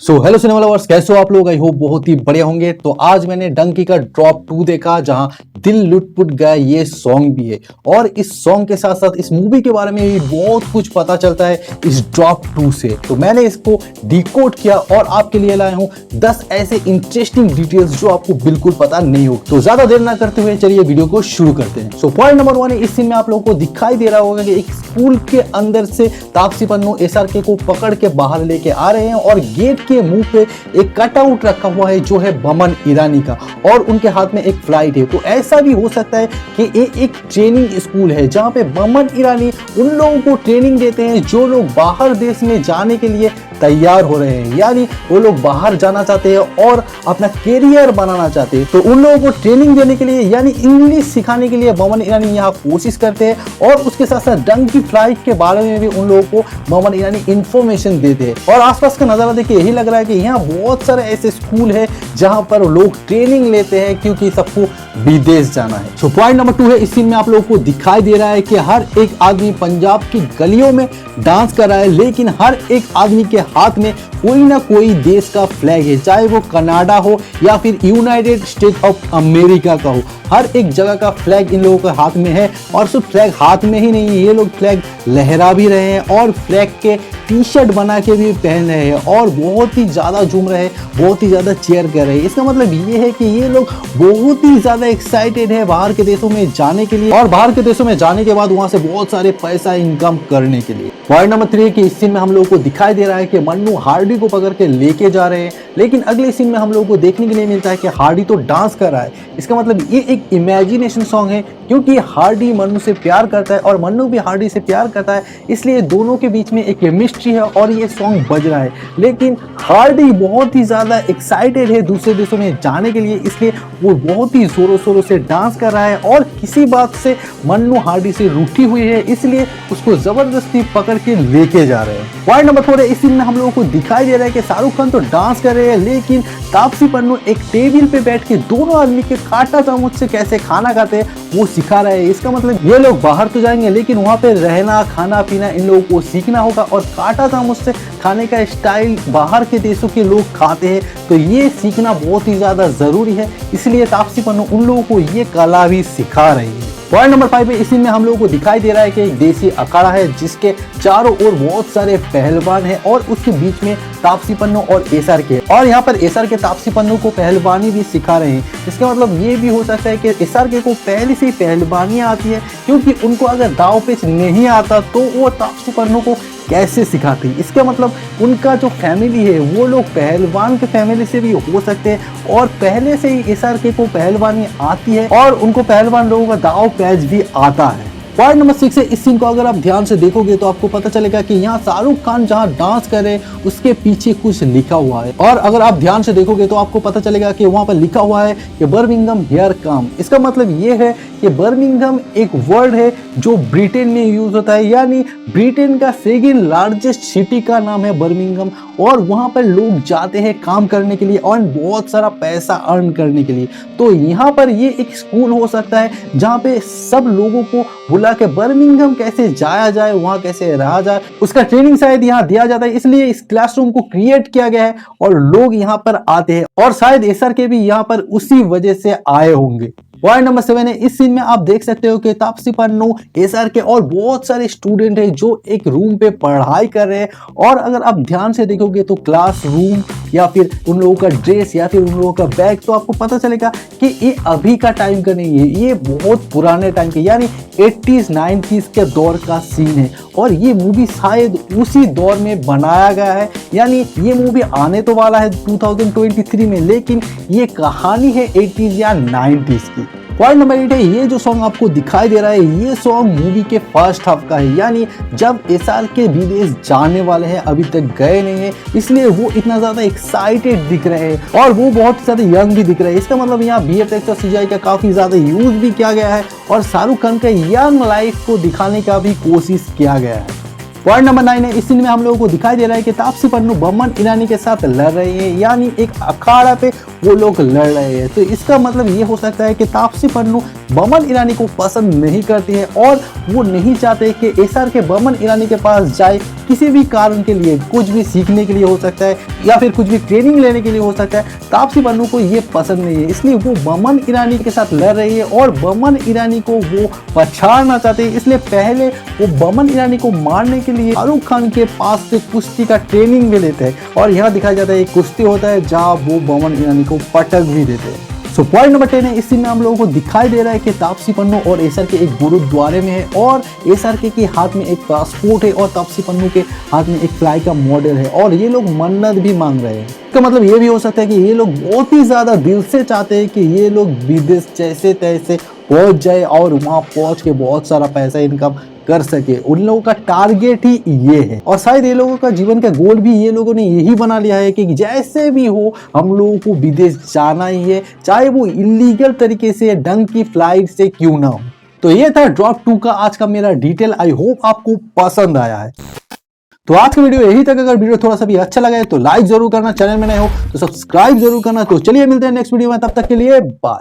Hello cinema lovers, कैसे हो आप लोग। आई होप बहुत ही बढ़िया होंगे। तो आज मैंने डंकी का ड्रॉप 2 देखा, जहां दिल लुटपुट गया ये सॉन्ग भी है। और इस सॉन्ग के साथ साथ इस मूवी के बारे में भी बहुत कुछ पता चलता है इस ड्रॉप 2 से। तो मैंने इसको डिकोड किया और आपके लिए लाया हूं 10 ऐसे इंटरेस्टिंग डिटेल्स जो आपको बिल्कुल पता नहीं हो। तो ज्यादा देर ना करते हुए चलिए वीडियो को शुरू करते हैं। पॉइंट नंबर 1 है, इस सीन में आप लोगों को दिखाई दे रहा होगा कि एक स्कूल के अंदर से तापसी पन्नू एसआरके को पकड़ के बाहर लेके आ रहे हैं और गेट के मुंह पे एक कटआउट रखा हुआ है जो है बमन ईरानी का, और उनके हाथ में एक फ्लाइट है। तो ऐसा भी हो सकता है कि ये एक ट्रेनिंग स्कूल है जहां पे बमन ईरानी उन लोगों को ट्रेनिंग देते हैं जो लोग बाहर देश में जाने के लिए तैयार हो रहे हैं, यानी वो लोग बाहर जाना चाहते हैं और अपना कैरियर बनाना चाहते हैं। तो उन लोगों को ट्रेनिंग देने के लिए यानी इंग्लिश सिखाने के लिए बमन ईरानी यहाँ कोशिश करते हैं, और उसके साथ साथ डंकी फ्लाइट के बारे में भी उन लोगों को बमन ईरानी इंफॉर्मेशन देते हैं। और आसपास का नजारा देखिए, यही लग रहा है कि यहाँ बहुत सारे ऐसे स्कूल है जहां पर लोग ट्रेनिंग लेते हैं क्योंकि सबको विदेश जाना है। पॉइंट नंबर 2 है, इस सीन में आप लोगों को दिखाई दे रहा है कि हर एक आदमी पंजाब की गलियों में डांस कर रहा है, लेकिन हर एक आदमी के हाथ में कोई ना कोई देश का फ्लैग है, चाहे वो कनाडा हो या फिर यूनाइटेड स्टेट ऑफ अमेरिका का हो। हर एक जगह का फ्लैग इन लोगों के हाथ में है, और सिर्फ फ्लैग हाथ में ही नहीं, ये लोग फ्लैग लहरा भी रहे हैं और फ्लैग के टी शर्ट बना के भी पहन रहे हैं और बहुत ही ज्यादा झूम रहे हैं, बहुत ही ज्यादा चीयर कर रहे हैं। इसका मतलब ये है कि ये लोग बहुत ही ज्यादा एक्साइटेड है बाहर के देशों में जाने के लिए, और बाहर के देशों में जाने के बाद वहां से बहुत सारे पैसा इनकम करने के लिए। पॉइंट नंबर 3 कि इस सीन में हम लोगों को दिखाई दे रहा है कि मन्नू हार्डी को पकड़ के लेके जा रहे हैं, लेकिन अगले सीन में हम लोगों को देखने के लिए मिलता है कि हार्डी तो डांस कर रहा है। इसका मतलब ये एक इमेजिनेशन सॉन्ग है, क्योंकि हार्डी मन्नू से प्यार करता है और मन्नू भी हार्डी से प्यार करता है, इसलिए दोनों के बीच में एक केमिस्ट्री है और ये सॉन्ग बज रहा है। लेकिन हार्डी बहुत ही ज्यादा एक्साइटेड है दूसरे देशों में जाने के लिए, इसलिए वो बहुत ही जोरों शोरों से डांस कर रहा है, और किसी बात से मन्नू हार्डी से रूठी हुई है, इसलिए उसको जबरदस्ती पकड़ के लेके जा रहे हैं। पॉइंट नंबर 4 है, इस सीन में हम लोगों को दिखाई दे रहा है कि शाहरुख खान तो डांस कर रहे हैं, लेकिन तापसी पन्नू एक टेबल पे बैठ के दोनों आदमी के कांटा चामच से कैसे खाना खाते हैं वो सिखा रहे हैं। इसका मतलब ये लोग बाहर तो जाएंगे, लेकिन वहां पे रहना खाना पीना इन लोगों को सीखना होगा, और कांटा चामच से खाने का स्टाइल बाहर के देशों के लोग खाते हैं, तो ये सीखना बहुत ही ज्यादा जरूरी है, इसलिए तापसी पन्नू उन लोगों को ये कला भी सिखा रही है। पॉइंट नंबर 5 है, इसी में हम लोगों को दिखाई दे रहा है कि एक देसी अखाड़ा है जिसके चारों ओर बहुत सारे पहलवान हैं, और उसके बीच में तापसी पन्नू और एसआरके, और यहाँ पर एसआरके तापसी पन्नू को पहलवानी भी सिखा रहे हैं। इसका मतलब ये भी हो सकता है कि एसआरके को पहले से ही पहलवानी आती है, क्योंकि उनको अगर दाव पेच नहीं आता तो वो तापसी पन्नू को कैसे सिखाती। इसका मतलब उनका जो फैमिली है वो लोग पहलवान के फैमिली से भी हो सकते हैं, और पहले से ही एसआरके को पहलवानी आती है और उनको पहलवान लोगों का दाव पेच भी आता है। पॉइंट नंबर 6 है, इस सीन को अगर आप ध्यान से देखोगे तो आपको पता चलेगा कि यहाँ शाहरुख खान जहाँ डांस कर रहे हैं उसके पीछे कुछ लिखा हुआ है, और अगर आप ध्यान से देखोगे तो आपको पता चलेगा कि वहां पर लिखा हुआ है कि बर्मिंघम हियर कम। इसका मतलब ये है कि बर्मिंघम एक वर्ड है जो ब्रिटेन में यूज होता है, यानी ब्रिटेन का सेकंड लार्जेस्ट सिटी का नाम है बर्मिंघम, और वहां पर लोग जाते हैं काम करने के लिए और बहुत सारा पैसा अर्न करने के लिए। तो यहाँ पर ये एक स्कूल हो सकता है जहाँ पे सब लोगों को बुला के बर्मिंघम कैसे जाया जाए, वहां कैसे रहा जाए, उसका ट्रेनिंग शायद यहाँ दिया जाता है, इसलिए इस क्लासरूम को क्रिएट किया गया है और लोग यहाँ पर आते हैं, और शायद एसआरके भी यहाँ पर उसी वजह से आए होंगे। पॉइंट नंबर 7 है, इस सीन में आप देख सकते हो कि तापसी पन्नू एसआरके और बहुत सारे स्टूडेंट हैं जो एक रूम पे पढ़ाई कर रहे हैं, और अगर आप ध्यान से देखोगे तो क्लासरूम या फिर उन लोगों का ड्रेस या फिर उन लोगों का बैग, तो आपको पता चलेगा कि ये अभी का टाइम का नहीं है, ये बहुत पुराने टाइम के यानी 80s 90s के दौर का सीन है, और ये मूवी शायद उसी दौर में बनाया गया है, यानी ये मूवी आने तो वाला है 2023 में, लेकिन ये कहानी है 80s या 90s की। पॉइंट नंबर 8 है, ये जो सॉन्ग आपको दिखाई दे रहा है ये सॉन्ग मूवी के फर्स्ट हाफ का है, यानी जब एसआरके विदेश जाने वाले हैं, अभी तक गए नहीं है, इसलिए वो इतना ज्यादा एक्साइटेड दिख रहे हैं और वो बहुत ज्यादा यंग भी दिख रहे हैं। इसका मतलब यहाँ वीएफएक्स और सीजीआई का काफी ज्यादा यूज भी किया गया है, और शाहरुख खान का यंग लाइफ को दिखाने का भी कोशिश किया गया है। पॉइंट नंबर 9 है, इस सीन में हम लोगों को दिखाई दे रहा है कि तापसी पन्नू बमन ईरानी के साथ लड़ रही है, यानी एक अखाड़ा पे वो लोग लड़ रहे हैं। तो इसका मतलब ये हो सकता है कि तापसी पन्नू बमन ईरानी को पसंद नहीं करती है और वो नहीं चाहते कि SRK बमन ईरानी के पास जाए, किसी भी कारण के लिए, कुछ भी सीखने के लिए हो सकता है या फिर कुछ भी ट्रेनिंग लेने के लिए हो सकता है। तापसी पन्नू को ये पसंद नहीं है, इसलिए वो बमन ईरानी के साथ लड़ रही है और बमन ईरानी को वो पछाड़ना चाहते हैं। इसलिए पहले वो बमन ईरानी को मारने के लिए शाहरुख खान के पास से कुश्ती का ट्रेनिंग भी लेते हैं और यहाँ दिखाया जाता है एक कुश्ती होता है जहाँ वो बमन ईरानी को पटक भी देते हैं। सो पॉइंट नंबर 10 है, इस सीन में हम लोगों को दिखाई दे रहा है कि तापसी पन्नू और SRK एक गुरुद्वारे में है और SRK के हाथ में एक पासपोर्ट है और तापसी पन्नू के हाथ में एक फ्लाई का मॉडल है और ये लोग मन्नत भी मांग रहे हैं। इसका मतलब ये भी हो सकता है कि ये लोग बहुत ही ज्यादा दिल से चाहते हैं कि ये लोग विदेश जैसे तैसे पहुंच जाए और वहां पहुंच के बहुत सारा पैसा इनकम कर सके। उन लोगों का टारगेट ही ये है और शायद ये लोगों का जीवन का गोल भी ये लोगों ने यही बना लिया है कि जैसे भी हो हम लोगों को विदेश जाना ही है, चाहे वो इलीगल तरीके से, ढंग की फ्लाइट से क्यों ना हो। तो ये था ड्रॉप 2 का आज का मेरा डिटेल। आई होप आपको पसंद आया है। तो आज का वीडियो यही तक। अगर वीडियो थोड़ा सा भी अच्छा लगा है तो लाइक जरूर करना, चैनल में नए हो तो सब्सक्राइब जरूर करना। तो चलिए मिलते हैं नेक्स्ट वीडियो में, तब तक के लिए बाय।